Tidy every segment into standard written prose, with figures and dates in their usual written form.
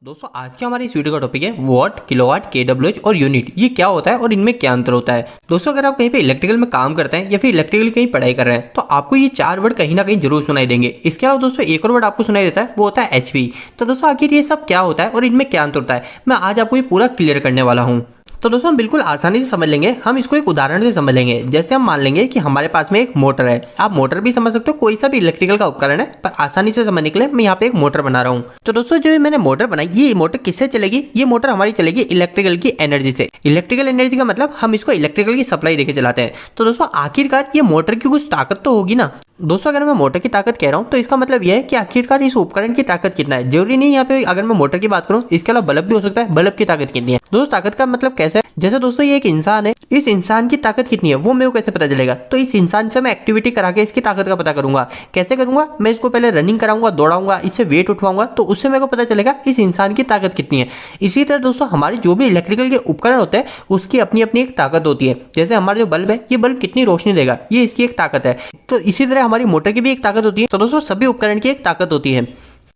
दोस्तों आज के हमारे इस वीडियो का टॉपिक है वॉट, किलोवाट, केडब्ल्यूएच और यूनिट। ये क्या होता है और इनमें क्या अंतर होता है। दोस्तों अगर आप कहीं पे इलेक्ट्रिकल में काम करते हैं या फिर इलेक्ट्रिकल कहीं पढ़ाई कर रहे हैं तो आपको ये चार वर्ड कहीं ना कहीं जरूर सुनाई देंगे। इसके अलावा दोस्तों एक और वर्ड आपको सुनाई देता है, वो होता है एचपी। तो दोस्तों आखिर ये सब क्या होता है और इनमें क्या अंतर होता है, मैं आज आपको ये पूरा क्लियर करने वाला हूँ। तो दोस्तों हम बिल्कुल आसानी से समझ लेंगे, हम इसको एक उदाहरण से समझ लेंगे। जैसे हम मान लेंगे कि हमारे पास में एक मोटर है। आप मोटर भी समझ सकते हो, कोई सा भी इलेक्ट्रिकल का उपकरण है, पर आसानी से समझने के लिए मैं यहाँ पे एक मोटर बना रहा हूँ। तो दोस्तों जो मैंने मोटर बनाई, ये मोटर किससे चलेगी? ये मोटर हमारी चलेगी इलेक्ट्रिकल की एनर्जी से। इलेक्ट्रिकल एनर्जी का मतलब हम इसको इलेक्ट्रिकल की सप्लाई देके चलाते हैं। तो दोस्तों आखिरकार ये मोटर की कुछ ताकत तो होगी ना। दोस्तों अगर मैं मोटर की ताकत कह रहा हूँ तो इसका मतलब यह है कि आखिरकार इस उपकरण की ताकत कितना है। जरूरी नहीं यहाँ पे अगर मैं मोटर की बात करूँ, इसके अलावा बल्ब भी हो सकता है, बल्ब की ताकत कितनी है। दोस्तों ताकत का मतलब कैसे है, जैसे दोस्तों ये एक इंसान है, इस इंसान की ताकत कितनी है वो मेरे को कैसे पता चलेगा? तो इस इंसान से मैं एक्टिविटी करा के इसकी ताकत का पता करूंगा। कैसे करूंगा? मैं इसको पहले रनिंग कराऊंगा, दौड़ाऊंगा, इससे वेट उठवाऊंगा, तो उससे मेरे को पता चलेगा इस इंसान की ताकत कितनी है। इसी तरह दोस्तों हमारे जो भी इलेक्ट्रिकल के उपकरण होते हैं उसकी अपनी अपनी एक ताकत होती है। जैसे हमारा जो बल्ब है, ये बल्ब कितनी रोशनी देगा, ये इसकी एक ताकत है। तो इसी तरह हमारी मोटर की भी एक ताकत होती है। तो दोस्तों सभी उपकरण की एक ताकत होती है।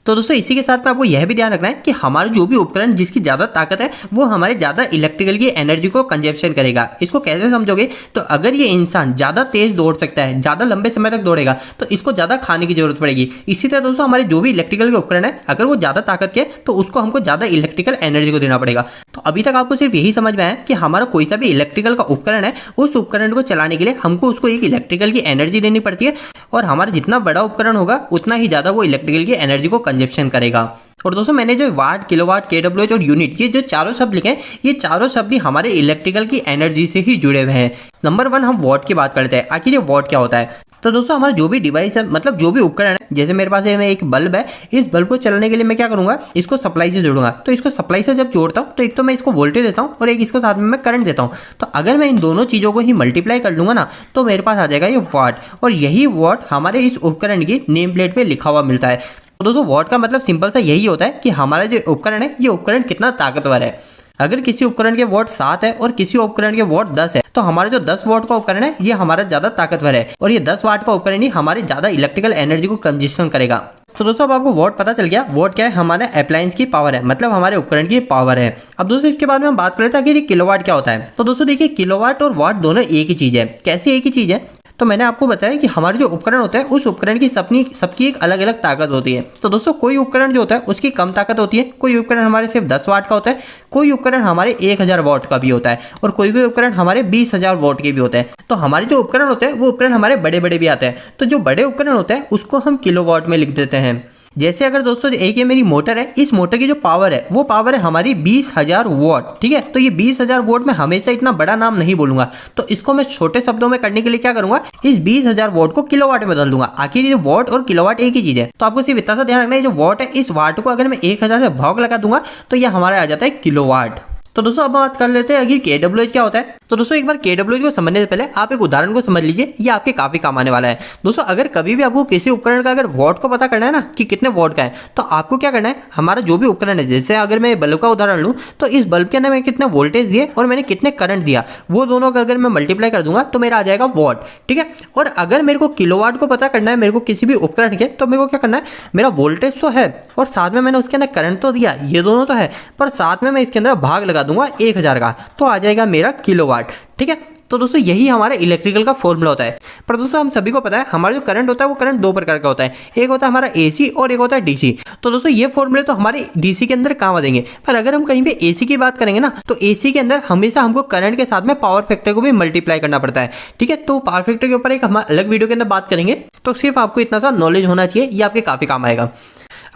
तो दोस्तों इसी के साथ में आपको यह भी ध्यान रखना है कि हमारा जो भी उपकरण जिसकी ज़्यादा ताकत है वो हमारे ज़्यादा इलेक्ट्रिकल की एनर्जी को कंजप्शन करेगा। इसको कैसे समझोगे? तो अगर ये इंसान ज़्यादा तेज दौड़ सकता है, ज़्यादा लंबे समय तक दौड़ेगा, तो इसको ज़्यादा खाने की जरूरत पड़ेगी। इसी तरह दोस्तों हमारे जो भी इलेक्ट्रिकल के उपकरण है, अगर वो ज़्यादा ताकत के तो उसको हमको ज़्यादा इलेक्ट्रिकल एनर्जी को देना पड़ेगा। तो अभी तक आपको सिर्फ यही समझ में आया कि हमारा कोई सा भी इलेक्ट्रिकल का उपकरण है, उस उपकरण को चलाने के लिए हमको उसको एक इलेक्ट्रिकल की एनर्जी देनी पड़ती है, और हमारा जितना बड़ा उपकरण होगा उतना ही ज़्यादा वो इलेक्ट्रिकल की एनर्जी को कंजप्शन करेगा। और दोस्तों मैंने जो वाट, किलोवाट, केडब्ल्यूएच और यूनिट, ये जो चारों शब्द लिखे हैं, ये चारों शब्द ही हमारे इलेक्ट्रिकल की एनर्जी से ही जुड़े हुए हैं। नंबर 1 हम वॉट की बात करते हैं। आखिर ये वॉट क्या होता है? तो दोस्तों हमारा जो भी डिवाइस है, मतलब जो भी उपकरण है, जैसे मेरे पास में एक बल्ब है, इस बल्ब को चलाने के लिए मैं क्या करूंगा, इसको सप्लाई से जोड़ूंगा। तो इसको सप्लाई से जब जोड़ता हूँ तो एक तो मैं इसको वोल्टेज देता हूँ और एक इसको साथ में मैं करंट देता हूँ। तो अगर मैं इन दोनों चीज़ों को ही मल्टीप्लाई कर लूंगा ना, तो मेरे पास आ जाएगा ये वाट। और यही वाट हमारे इस उपकरण की नेम प्लेट पे लिखा हुआ मिलता है। तो दोस्तों वॉट का मतलब सिंपल सा यही होता है कि हमारा जो उपकरण है, ये उपकरण कितना ताकतवर है। अगर किसी उपकरण के वॉट 7 है और किसी उपकरण के वॉट 10 है, तो हमारा जो 10 वॉट का उपकरण है ये हमारा ज्यादा ताकतवर है, और ये 10 वाट का उपकरण ही हमारे ज्यादा इलेक्ट्रिकल एनर्जी को कंजप्शन करेगा। तो दोस्तों अब आपको वॉट पता चल गया। वॉट क्या है? हमारे अप्लायंस की पावर है, मतलब हमारे उपकरण की पावर है। अब दोस्तों इसके बाद में हम बात कर लेते हैं कि किलोवाट क्या होता है। तो दोस्तों देखिए, किलोवाट और वाट दोनों एक ही चीज है। कैसे एक ही चीज है? तो मैंने आपको बताया कि हमारे जो उपकरण होते हैं, उस उपकरण की सबकी एक अलग अलग ताकत होती है। तो दोस्तों कोई उपकरण जो होता है उसकी कम ताकत होती है, कोई उपकरण हमारे सिर्फ 10 वाट का होता है, कोई उपकरण हमारे 1000 वाट का भी होता है, और कोई उपकरण हमारे 20,000 वाट के भी होते हैं। तो हमारे जो उपकरण होते हैं वो उपकरण हमारे बड़े बड़े भी आते हैं। तो जो बड़े उपकरण होते हैं उसको हम किलोवाट में लिख देते हैं। जैसे अगर दोस्तों एक ये मेरी मोटर है, इस मोटर की जो पावर है वो पावर है हमारी 20,000 वॉट। ठीक है, तो ये 20,000 वॉट में हमेशा इतना बड़ा नाम नहीं बोलूंगा, तो इसको मैं छोटे शब्दों में करने के लिए क्या करूंगा, इस 20,000 वॉट को किलोवाट में बदल दूंगा। आखिर ये वॉट और किलोवाट एक ही चीज है। तो आपको सिर्फ इतना सा ध्यान रखना है, जो वॉट है, इस वाट को अगर मैं 1000 से भाग लगा दूंगा तो ये हमारा आ जाता है किलोवाट। तो दोस्तों अब बात कर लेते हैं आखिर केडब्ल्यूएच क्या होता है। तो दोस्तों एक बार केडब्ल्यूएच को समझने से पहले आप एक उदाहरण को समझ लीजिए, ये आपके काफी काम आने वाला है। दोस्तों अगर कभी भी आपको किसी उपकरण का अगर वॉट को पता करना है ना कि कितने वॉट का है, तो आपको क्या करना है, हमारा जो भी उपकरण है, जैसे अगर मैं बल्ब का उदाहरण लूँ, तो इस बल्ब के अंदर मैंने कितने वोल्टेज दिए और मैंने कितने करंट दिया, वो दोनों का अगर मैं मल्टीप्लाई कर दूंगा तो मेरा आ जाएगा वॉट। ठीक है, और अगर मेरे को किलोवाट को पता करना है मेरे को किसी भी उपकरण के, तो मेरे को क्या करना है, मेरा वोल्टेज तो है और साथ में मैंने उसके अंदर करंट तो दिया, ये दोनों तो है, पर साथ में मैं इसके अंदर भाग लगा दूंगा 1000 का, तो आ जाएगा मेरा किलोवाट। ठीक है, तो दोस्तों यही हमारा इलेक्ट्रिकल का फॉर्मूला होता है। पर दोस्तों हम सभी को पता है हमारा जो करंट होता है वो करंट दो प्रकार का होता है, एक होता है हमारा एसी और एक होता है डीसी। तो दोस्तों ये फॉर्मूले तो हमारे डीसी के अंदर काम आ देंगे, पर अगर हम कहीं पे एसी की बात करेंगे ना, तो एसी के अंदर हमेशा हमको करंट के साथ में पावर फैक्टर को भी मल्टीप्लाई करना पड़ता है। ठीक है, तो पावर फैक्टर के ऊपर एक हम अलग वीडियो के अंदर बात करेंगे, तो सिर्फ आपको इतना सा नॉलेज होना चाहिए, ये आपके काफी काम आएगा।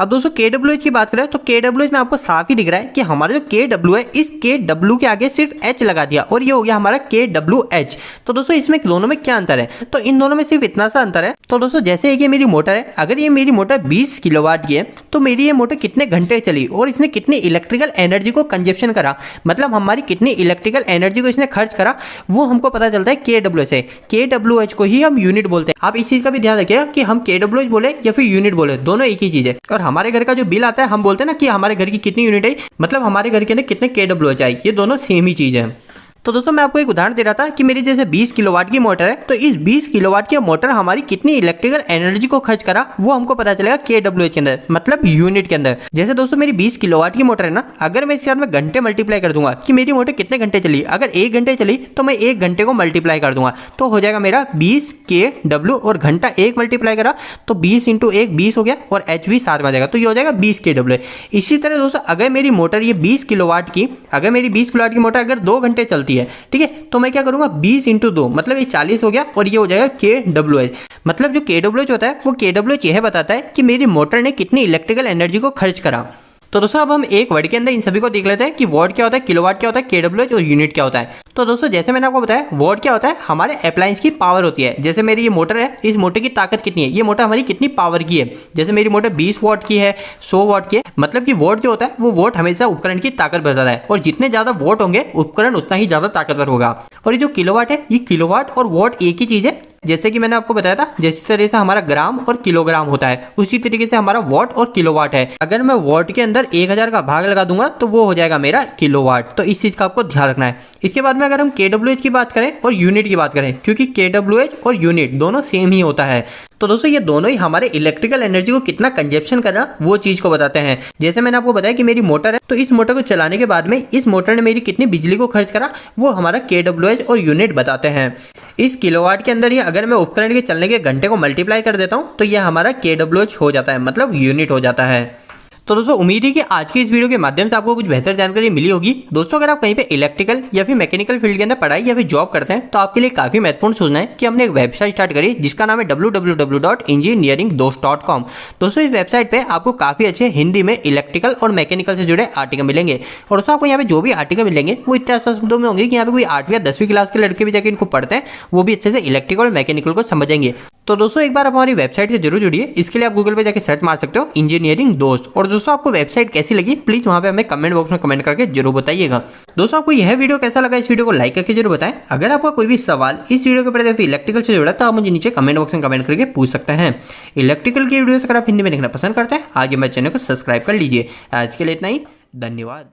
अब दोस्तों केडब्ल्यूएच की बात करें तो केडब्ल्यूएच में आपको साफ ही दिख रहा है कि हमारा जो केडब्ल्यू है, इस केडब्ल्यू के आगे सिर्फ एच लगा दिया और ये हो गया हमारा केडब्ल्यूएच। तो दोस्तों इसमें दोनों में क्या अंतर है? तो इन दोनों में सिर्फ इतना सा अंतर है। तो दोस्तों जैसे ये मेरी मोटर है, अगर ये मेरी मोटर 20 किलोवाट की है, तो मेरी ये मोटर कितने घंटे चली और इसने कितनी इलेक्ट्रिकल एनर्जी को कंजप्शन करा, मतलब हमारी कितनी इलेक्ट्रिकल एनर्जी को इसने खर्च करा, वो हमको पता चलता है केडब्ल्यूएच से। केडब्ल्यूएच को ही हम यूनिट बोलते हैं। आप इस चीज का भी ध्यान रखिएगा कि हम केडब्ल्यूएच बोले या फिर यूनिट बोले, दोनों एक ही चीज है। और हमारे घर का जो बिल आता है, हम बोलते हैं ना कि हमारे घर की कितनी यूनिट है, मतलब हमारे घर के अंदर कितने केडब्ल्यूएच आई, ये दोनों सेम ही चीज है। तो दोस्तों मैं आपको एक उदाहरण दे रहा था कि मेरी जैसे 20 किलोवाट की मोटर है, तो इस 20 किलोवाट की मोटर हमारी कितनी इलेक्ट्रिकल एनर्जी को खर्च करा वो हमको पता चलेगा kWh के अंदर, मतलब यूनिट के अंदर। जैसे दोस्तों मेरी 20 किलोवाट की मोटर है ना, अगर मैं इसके साथ में घंटे मल्टीप्लाई कर दूंगा कि मेरी मोटर कितने घंटे चली, अगर 1 घंटे चली तो मैं 1 घंटे को मल्टीप्लाई कर दूंगा, तो हो जाएगा मेरा 20 kW और घंटा 1 मल्टीप्लाई करा तो 20 × 1 20 हो गया और एच भी साथ में आ जाएगा, तो ये हो जाएगा 20 kW। इसी तरह दोस्तों अगर मेरी मोटर ये 20 किलोवाट की, अगर मेरी 20 किलोवाट की मोटर अगर 2 घंटे चलती है, ठीक है, तो मैं क्या करूंगा 20 × 2 मतलब ये 40 हो गया और ये हो जाएगा kWh। मतलब जो kWh होता है वो kWh यह बताता है कि मेरी मोटर ने कितनी इलेक्ट्रिकल एनर्जी को खर्च करा। तो दोस्तों अब हम एक वर्ड के अंदर इन सभी को देख लेते हैं कि वॉट क्या होता है, किलोवाट क्या होता है, kWh और यूनिट क्या होता है। तो दोस्तों जैसे मैंने आपको बताया वॉट क्या होता है, हमारे अप्लायंस की पावर होती है। जैसे मेरी ये मोटर है, इस मोटर की ताकत कितनी है, ये मोटर हमारी कितनी पावर की है। जैसे मेरी मोटर 20 वॉट की है, 100 वॉट की है, मतलब कि वॉट जो होता है वो वॉट हमेशा उपकरण की ताकत बताता है और जितने ज्यादा वॉट होंगे उपकरण उतना ही ज्यादा ताकतवर होगा। और ये जो किलोवाट है, ये किलोवाट और वॉट एक ही चीज है। जैसे कि मैंने आपको बताया था जिस तरह से हमारा ग्राम और किलोग्राम होता है, उसी तरीके से हमारा वॉट और किलोवाट है। अगर मैं वॉट के अंदर 1000 का भाग लगा दूंगा तो वो हो जाएगा मेरा किलोवाट। तो इस चीज का आपको ध्यान रखना है। इसके बाद में अगर हम kWh की बात करें और यूनिट की बात करें, क्योंकि kWh और यूनिट दोनों सेम ही होता है, तो दोस्तों ये दोनों ही हमारे इलेक्ट्रिकल एनर्जी को कितना कंजप्शन कर रहा वो चीज को बताते हैं। जैसे मैंने आपको बताया कि मेरी मोटर है, तो इस मोटर को चलाने के बाद में इस मोटर ने मेरी कितनी बिजली को खर्च करा वो हमारा kWh और यूनिट बताते हैं। इस किलोवाट के अंदर ही अगर मैं उपकरण के चलने के घंटे को मल्टीप्लाई कर देता हूं तो यह हमारा kWh हो जाता है, मतलब यूनिट हो जाता है। तो दोस्तों उम्मीद है कि आज की इस वीडियो के माध्यम से आपको कुछ बेहतर जानकारी मिली होगी। दोस्तों अगर आप कहीं पे इलेक्ट्रिकल या फिर मैकेनिकल फील्ड के अंदर पढ़ाई या फिर जॉब करते हैं तो आपके लिए काफी महत्वपूर्ण सूचना है कि हमने एक वेबसाइट स्टार्ट करी जिसका नाम है www.engineeringdost.com। दोस्तों इस वेबसाइट पे आपको काफी अच्छे हिंदी में इलेक्ट्रिकल और मैकेनिकल से जुड़े आर्टिकल मिलेंगे। और दोस्तों आपको यहाँ पे जो भी आर्टिकल मिलेंगे वो इतने आसान शब्दों में होंगे कि यहाँ पे कोई 8वीं या 10वीं क्लास के लड़के भी जाकर इनको पढ़ते हैं, वो भी अच्छे से इलेक्ट्रिकल और मैकेनिकल को समझेंगे। तो दोस्तों एक बार आप हमारी वेबसाइट से जरूर जुड़िए। इसके लिए आप गूगल पे जाकर सर्च मार सकते हो इंजीनियरिंग दोस्त। और दोस्तों आपको वेबसाइट कैसी लगी प्लीज वहां पे हमें कमेंट बॉक्स में कमेंट करके जरूर बताइएगा। दोस्तों आपको यह वीडियो कैसा लगा, इस वीडियो को लाइक करके जरूर बताएं। अगर आपका कोई भी सवाल इस वीडियो के ऊपर इलेक्ट्रिकल से जुड़ा तो आप मुझे नीचे कमेंट बॉक्स में कमेंट करके पूछ सकते हैं। इलेक्ट्रिकल की वीडियो अगर आप हिंदी में देखना पसंद करते हैं आगे मेरे चैनल को सब्सक्राइब कर लीजिए। आज के लिए इतना ही, धन्यवाद।